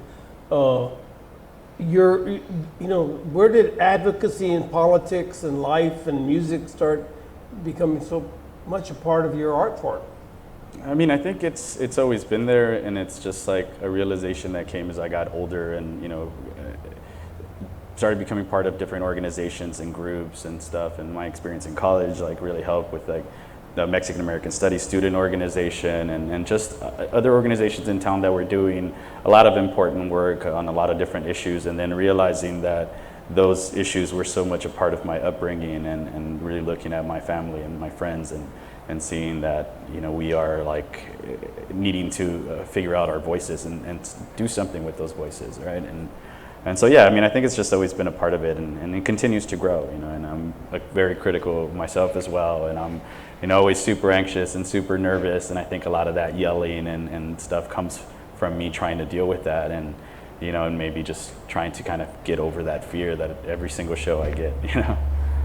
where did advocacy in politics and life and music start becoming so much a part of your art form? I mean, I think it's always been there, and it's just like a realization that came as I got older, and started becoming part of different organizations and groups and stuff. And my experience in college like really helped with like the Mexican American Studies student organization and just other organizations in town that were doing a lot of important work on a lot of different issues, and then realizing that those issues were so much a part of my upbringing, and really looking at my family and my friends and seeing that we are like needing to figure out our voices and do something with those voices, right? And so yeah, I mean, I think it's just always been a part of it, and it continues to grow, and I'm like very critical of myself as well, and I'm always super anxious and super nervous, and I think a lot of that yelling and stuff comes from me trying to deal with that, and and maybe just trying to kind of get over that fear that every single show I get,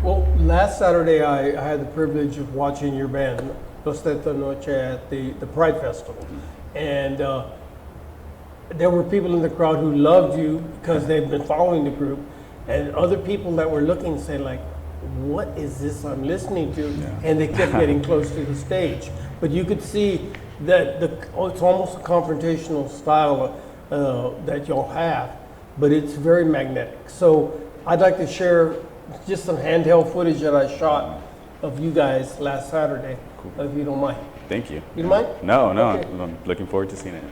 Well, last Saturday I had the privilege of watching your band, Los de Esta Noche, at the Pride Festival. And there were people in the crowd who loved you because they've been following the group, and other people that were looking saying like, what is this I'm listening to? Yeah. And they kept getting close to the stage. But you could see that it's almost a confrontational style that y'all have, but it's very magnetic. So I'd like to share just some handheld footage that I shot of you guys last Saturday, if you don't mind. Thank you. You don't mind? No, Okay. I'm looking forward to seeing it.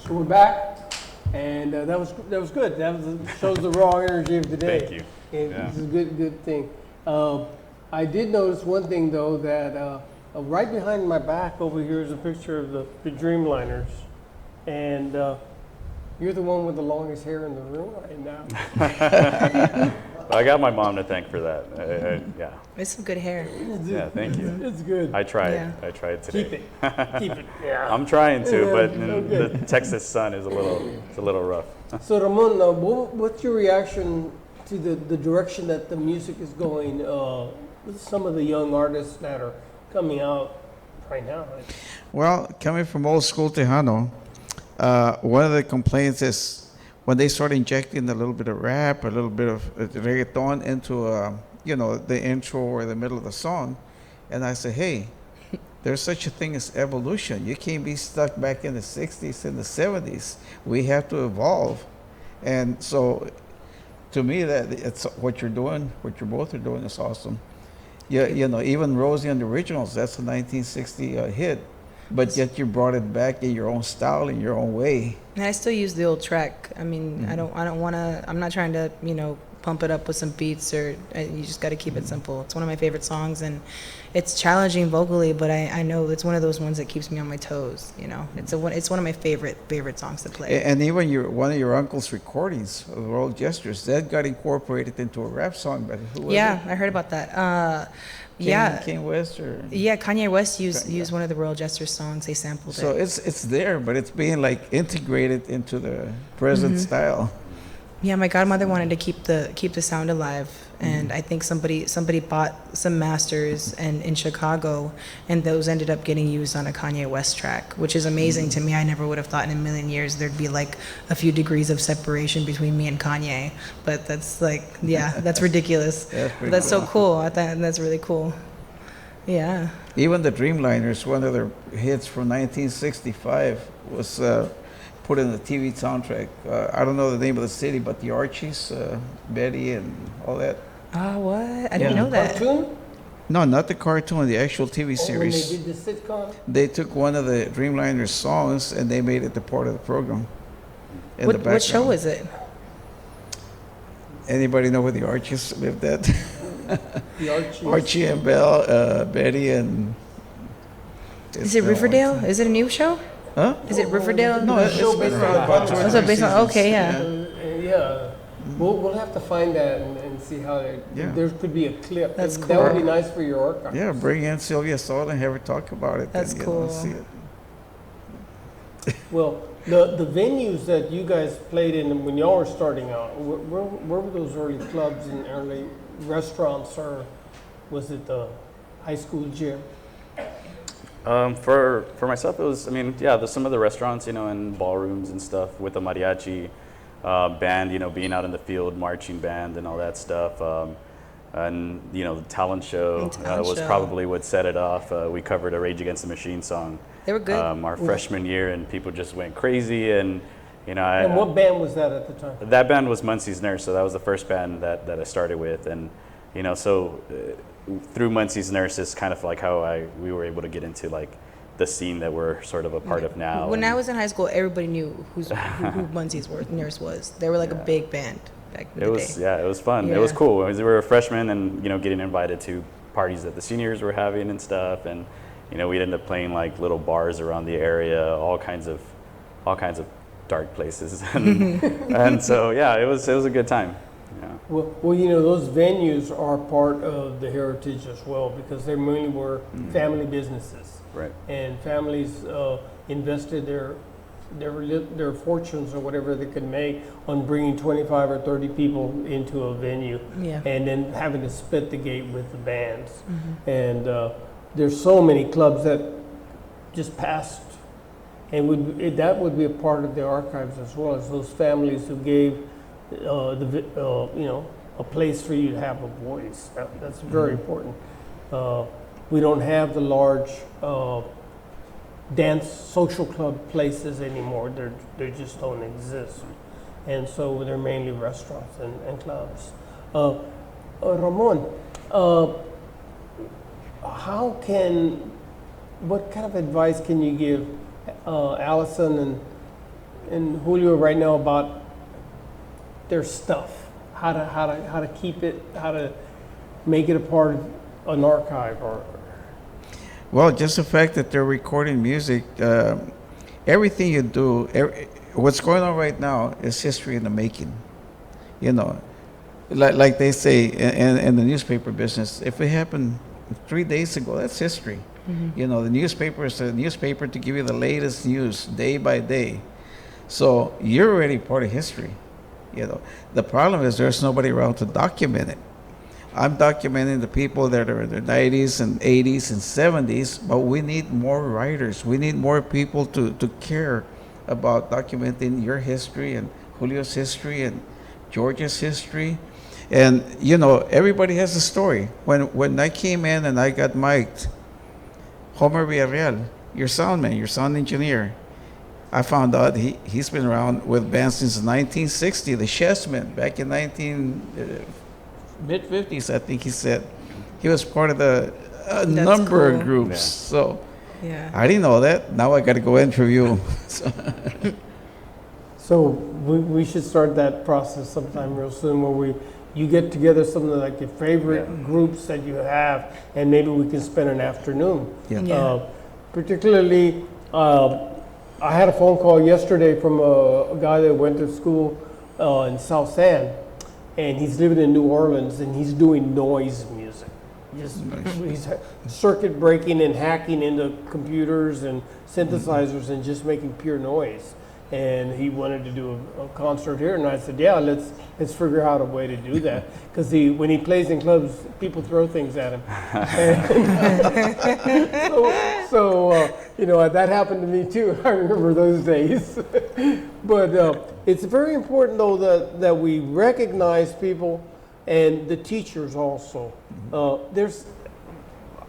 So we're back. And that was good. Shows the raw energy of the day. Thank you. And Yeah. it's a good thing. I did notice one thing though, that right behind my back over here is a picture of the Dreamliners, and you're the one with the longest hair in the room right now. I got my mom to thank for that. Yeah. It's some good hair. Yeah, thank you. It's good. I tried. Yeah. I tried today. Keep it. Keep it. Yeah. I'm trying to, Yeah, but okay. the Texas sun is a little rough. So Ramon, what's your reaction to the direction that the music is going with some of the young artists that are coming out right now? Well, coming from old school Tejano, one of the complaints is when they start injecting a little bit of rap, a little bit of reggaeton into, the intro or the middle of the song. And I say, hey, there's such a thing as evolution. You can't be stuck back in the 60s and the 70s. We have to evolve. And so to me, that it's what you're doing, what you both are doing is awesome. Yeah, even Rosie and the Originals, that's a 1960 hit. But yet you brought it back in your own style, in your own way. And I still use the old track. I mean, I don't want to. I'm not trying to, pump it up with some beats or. You just got to keep it simple. It's one of my favorite songs, and it's challenging vocally, but I know it's one of those ones that keeps me on my toes. It's one of my favorite songs to play. And even one of your uncle's recordings of the Royal Jesters, that got incorporated into a rap song. But who was Yeah, it? I heard about that. Yeah. Kanye West or Yeah, Kanye West used Yeah. one of the Royal Jesters songs. They sampled so it. it's there, but it's being like integrated into the present style. Yeah, my godmother wanted to keep the sound alive, and I think somebody bought some masters in Chicago, and those ended up getting used on a Kanye West track, which is amazing to me. I never would have thought in a million years there'd be like a few degrees of separation between me and Kanye, but that's that's ridiculous. That's pretty That's so cool. cool. I thought that's really cool. Yeah. Even the Dreamliners, one of their hits from 1965 was put in the TV soundtrack. I don't know the name of the city, but the Archies, Betty and all that. Oh, what? I didn't know that. Cartoon? No, not the cartoon, the actual TV When they series. did the sitcom? They took one of the Dreamliners songs and they made it the part of the program. in the What show background. is it? Anybody know where the Archies lived at? The Archies. Archie and Belle, Betty and... Is it Riverdale? Is it a new show? Huh? Is it Riverdale? No, it's show been based around on about two or Also three based on, seasons. okay, yeah. Yeah, we'll have to find that and see how Yeah. there could be a clip. That's That would be cool. nice for your archive. Yeah, bring in Sylvia Saul and have her talk about it. That's and, cool. see it. Well, the venues that you guys played in when y'all were starting out, where were those early clubs and early restaurants, or was it the high school gym? For myself, it was, there's some of the restaurants, and ballrooms and stuff with the mariachi band, being out in the field, marching band and all that stuff. And, the talent show was probably what set it off. We covered a Rage Against the Machine song. They were good. Our freshman year, and people just went crazy. And, And what band was that at the time? that band was Muncie's Nurse, so that was the first band that I started with. And, through Muncie's Nurse is kind of like how we were able to get into like the scene that we're sort of a part of now. When And I was in high school, everybody knew who Muncie's Nurse was. They were like a big band back in the day. it was fun. It was Yeah. cool. We were freshmen and, getting invited to parties that the seniors were having and stuff. And, we'd end up playing like little bars around the area, all kinds of dark places. And so, it was a good time. Yeah. Well, those venues are part of the heritage as well, because they mainly were family businesses. Right. And families invested their fortunes or whatever they could make on bringing 25 or 30 people into a venue, Yeah. and then having to split the gate with the bands. And there's so many clubs that just passed, and that would be a part of the archives as well, as those families who gave a place for you to have a voice. That's very important. We don't have the large dance social club places anymore. They just don't exist, and so they're mainly restaurants and clubs. Ramon, what kind of advice can you give Alyson and and Julio right now about their stuff, how to keep it, how to make it a part of an archive or. Well, just the fact that they're recording music, everything you do, what's going on right now is history in the making. You know, like they say in the newspaper business, if it happened 3 days ago, that's history. You know, the newspaper is a newspaper to give you the latest news day by day. So you're already part of history. You know, the problem is there's nobody around to document it. I'm documenting the people that are in their 90s and 80s and 70s, but we need more writers. We need more people to care about documenting your history and Julio's history and Georgia's history. And, you know, everybody has a story. When I came in and I got mic'd, Homer Villarreal, your sound man, your sound engineer, I found out he's been around with bands since 1960, the Chessmen, back in mid-50s, I think he said. He was part of the number of groups. Yeah. So Yeah. I didn't know that. Now I got to go interview him. So we should start that process sometime real soon where you get together some of like your favorite groups that you have, and maybe we can spend an afternoon. Yeah. Particularly, I had a phone call yesterday from a guy that went to school in South San, and he's living in New Orleans, and he's doing noise music. He's circuit breaking and hacking into computers and synthesizers and just making pure noise. And he wanted to do a concert here, and I said, "Yeah, let's figure out a way to do that." Because when he plays in clubs, people throw things at him. So you know, that happened to me too. I remember those days. But it's very important though that we recognize people and the teachers also.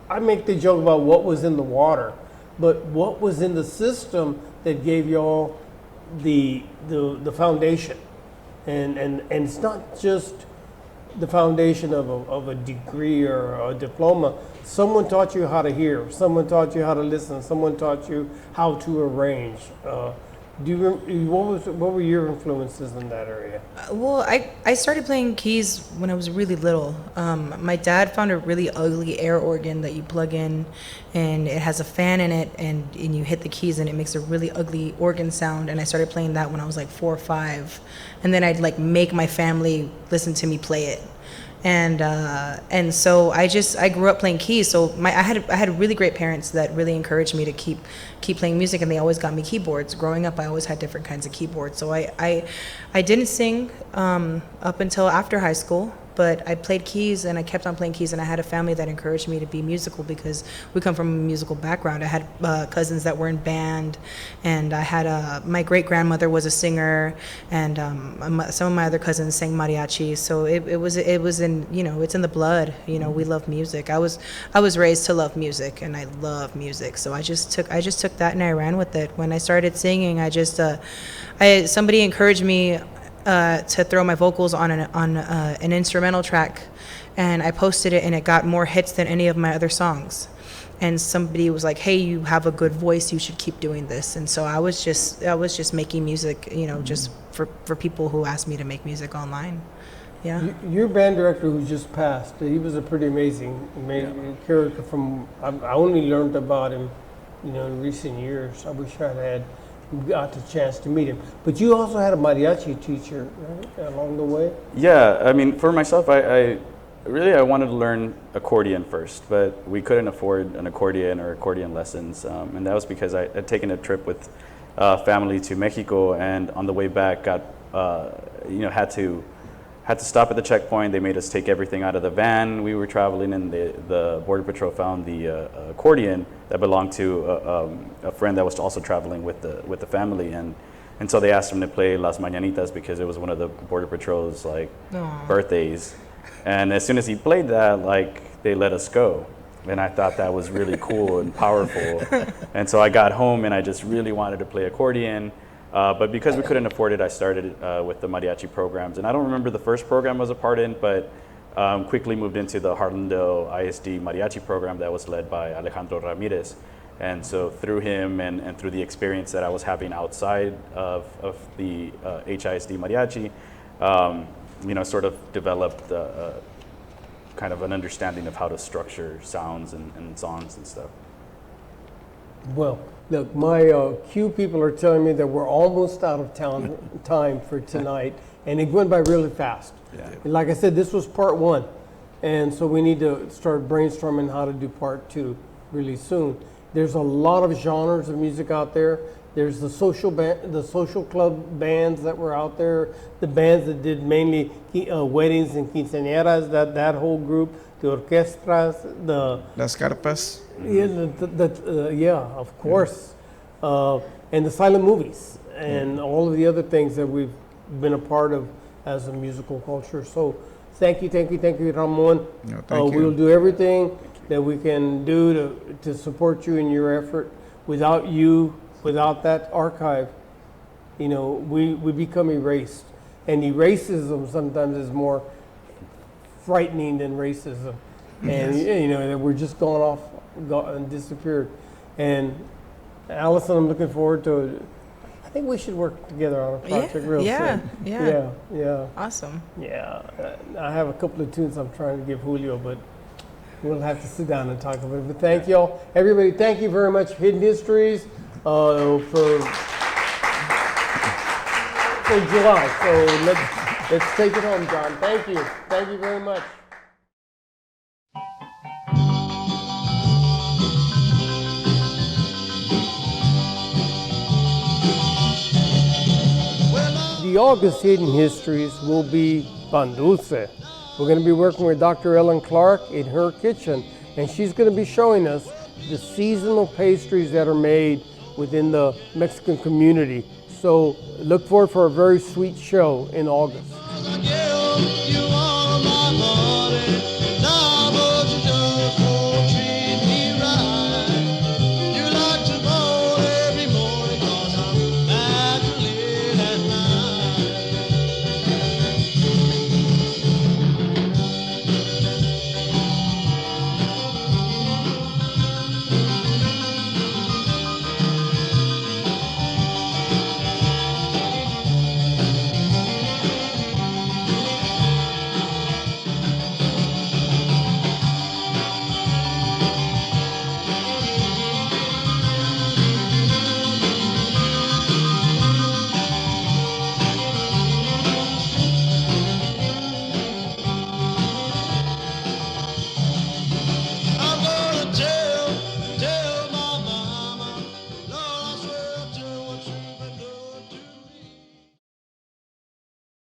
I make the joke about what was in the water, but what was in the system that gave y'all the foundation, and it's not just the foundation of a degree or a diploma. Someone taught you how to hear, someone taught you how to listen, someone taught you how to arrange. What were your influences in that area? Well, I started playing keys when I was really little. My dad found a really ugly air organ that you plug in, and it has a fan in it, and you hit the keys, and it makes a really ugly organ sound. And I started playing that when I was like 4 or 5, and then I'd like make my family listen to me play it. And so I grew up playing keys. So I had really great parents that really encouraged me to keep playing music, and they always got me keyboards. Growing up, I always had different kinds of keyboards. So I didn't sing up until after high school, but I played keys and I kept on playing keys, and I had a family that encouraged me to be musical because we come from a musical background. I had cousins that were in band, and I had my great grandmother was a singer, and some of my other cousins sang mariachi. So it was in, you know, it's in the blood. You know, we love music. I was raised to love music, and I love music. So I just took that and I ran with it. When I started singing, somebody encouraged me to throw my vocals on an instrumental track, and I posted it, and it got more hits than any of my other songs. And somebody was like, "Hey, you have a good voice. You should keep doing this." And so I was just making music, you know, just for people who asked me to make music online. Yeah. Your band director who just passed, he was a pretty amazing character. I only learned about him, you know, in recent years. I wish I had got the chance to meet him. But you also had a mariachi teacher, right, along the way? Yeah, I mean, for myself, I wanted to learn accordion first, but we couldn't afford an accordion or accordion lessons, and that was because I had taken a trip with family to Mexico, and on the way back had to stop at the checkpoint. They made us take everything out of the van we were traveling in. The Border Patrol found the accordion that belonged to a friend that was also traveling with the family, and so they asked him to play Las Mañanitas because it was one of the Border Patrol's birthdays. And as soon as he played that, they let us go. And I thought that was really cool and powerful. And so I got home and I just really wanted to play accordion. But because we couldn't afford it, I started with the mariachi programs. And I don't remember the first program I was a part in, but quickly moved into the Harlandale ISD mariachi program that was led by Alejandro Ramirez. And so through him and through the experience that I was having outside of the HISD mariachi, sort of developed kind of an understanding of how to structure sounds and songs and stuff. Well, look, my Q people are telling me that we're almost out of time for tonight, and it went by really fast. Yeah. And like I said, this was part one, and so we need to start brainstorming how to do part two really soon. There's a lot of genres of music out there. There's the social club bands that were out there, the bands that did mainly weddings and quinceañeras, that whole group, the orquestras, Las carpas. yeah, of course, and the silent movies, and all of the other things that we've been a part of as a musical culture. So thank you, Ramon. No, thank you. We'll do everything that we can do to support you in your effort. Without you, without that archive, we become erased. And eracism sometimes is more frightening than racism. And, we're just gone and disappeared. And Alyson, I'm looking forward to, I think we should work together on a project real soon. Yeah. Awesome. Yeah. I have a couple of tunes I'm trying to give Julio, but we'll have to sit down and talk about it. But thank y'all. Everybody, thank you very much, Hidden Histories, for July. So let's take it home, John. Thank you. Thank you very much. The August Hidden Histories will be Pan Dulce. We're going to be working with Dr. Ellen Clark in her kitchen, and she's going to be showing us the seasonal pastries that are made within the Mexican community. So look forward for a very sweet show in August.